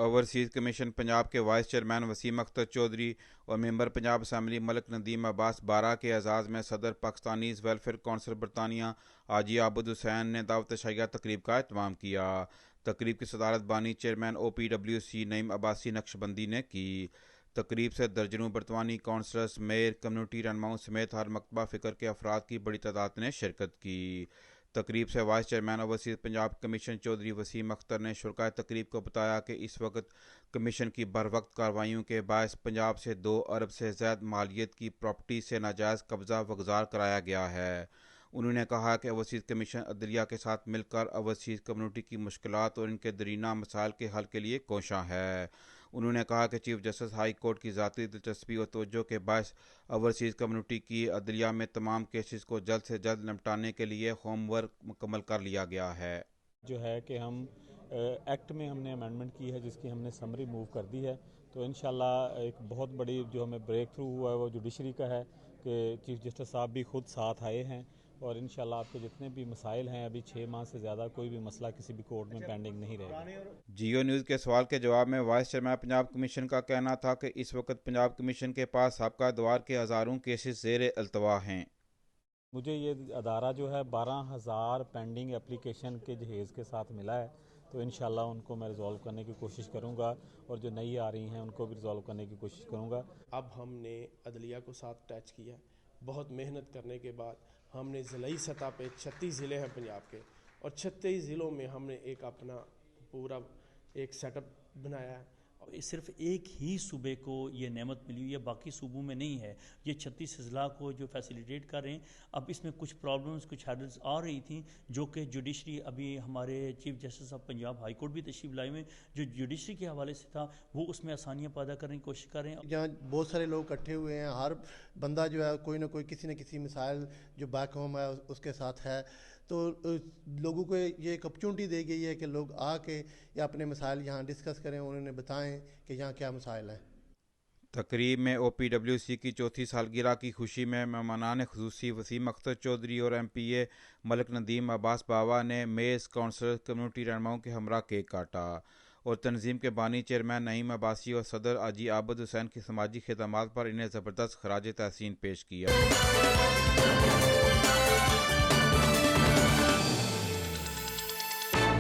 Overseas commission Punjab के vice chairman Wasim Akhtar Chaudhary और member Punjab assembly Malik Nadeem Abbas बारा के एजाज़ में सदर पाकिस्तानीज़ वेलफेयर कौंसिल बरतानिया हाजी आबद हुसैन ने दावत शाहिया तकरीब का एहतमाम किया। तकरीब की सदारत बानी चेयरमैन OPWC नईम अब्बासी नक्शबंदी ने की। तकरीब से दर्जनों बरतवानी काउंसलर्स, मेयर, कम्युनिटी रहनुमाओं समेत हर मकतबा फ़िक्र के अफराद की बड़ी तादाद ने शिरकत की। तकरीब से vice chairman overseas Punjab commission Chaudhry Waseem Akhtar ने शुरकाए तकरीब को बताया कि इस वक्त कमीशन की बर वक्त कार्रवाइयों के बायस पंजाब से 2 अरब से ज़्यादा मालियत की प्रॉपर्टी से नाजायज़ कब्ज़ा वगज़ार कराया गया है। उन्होंने कहा कि ओवरसीज़ कमीशन अदलिया के साथ मिलकर ओवरसीज़ कम्युनिटी की मुश्किलात और इनके दरीना मसाइल के हल के लिए कोशां है। उन्होंने कहा कि चीफ जस्टिस हाई कोर्ट की ज़ाती दिलचस्पी और तवज्जो के बायस ओवरसीज़ कम्युनिटी की अदलिया में तमाम केसेस को जल्द से जल्द निपटाने के लिए होमवर्क मुकम्मल कर लिया गया है। जो है कि हम एक्ट में हमने अमेंडमेंट की है जिसकी हमने समरी मूव कर दी है, तो इंशाल्लाह एक बहुत बड़ी जो हमें ब्रेक थ्रू हुआ है वो जुडिशरी का है कि चीफ जस्टिस साहब भी खुद साथ आए हैं और इंशाल्लाह आपके जितने भी मसाइल हैं अभी 6 माह से ज़्यादा कोई भी मसला किसी भी कोर्ट में पेंडिंग नहीं रहेगा। जियो न्यूज़ के सवाल के जवाब में वाइस चेयरमैन पंजाब कमीशन का कहना था कि इस वक्त पंजाब कमीशन के पास साबका द्वार के हज़ारों केसेस ज़ेर अल्तवा हैं। मुझे ये अदारा जो है 12,000 पेंडिंग एप्लीकेशन के जहेज़ के साथ मिला है, तो इंशाल्लाह उनको मैं रिज़ॉल्व करने की कोशिश करूंगा और जो नई आ रही हैं उनको भी रिज़ॉल्व करने की कोशिश करूंगा। अब हमने अदलिया को साथ टच किया, बहुत मेहनत करने के बाद हमने ज़िलाई सतह पे 36 ज़िले हैं पंजाब के और 36 ज़िलों में हमने एक अपना पूरा एक सेटअप बनाया है। सिर्फ एक ही सूबे को ये नेमत मिली हुई है, बाकी सूबों में नहीं है। ये 36 अजला को जो फैसिलिटेट कर रहे हैं। अब इसमें कुछ प्रॉब्लम्स, कुछ हैडल्स आ रही थी जो कि जुडिशरी, अभी हमारे chief justice of Punjab high court भी तशरीफ लाए हुए, जो जुडिशरी के हवाले से था वो उसमें आसानियाँ पैदा करने की कोशिश कर रहे हैं। यहाँ बहुत सारे लोग इकट्ठे हुए हैं, हर बंदा जो है कोई ना कोई किसी न किसी मिसाइल जो बैक होम है उसके साथ है, तो लोगों को ये एक अपॉर्चुनिटी दी गई है कि लोग आके या अपने मसाइल यहाँ डिस्कस करें, उन्होंने बताएं कि यहाँ क्या मसाइल हैं। तकरीब में OPWC की चौथी सालगिरह की खुशी में मेहमानान खुसूसी वसीम अख्तर चौधरी और MPA मलिक नदीम अब्बास बावा ने मेज़, काउंसलर, कम्युनिटी रहनुमाओं के हमरा केक काटा और तंजीम के बानी चेयरमैन नईम अब्बासी और सदर हाजी आबद हुसैन की समाजी खिदमात पर इन्हें ज़बरदस्त खराज तहसीन पेश किया।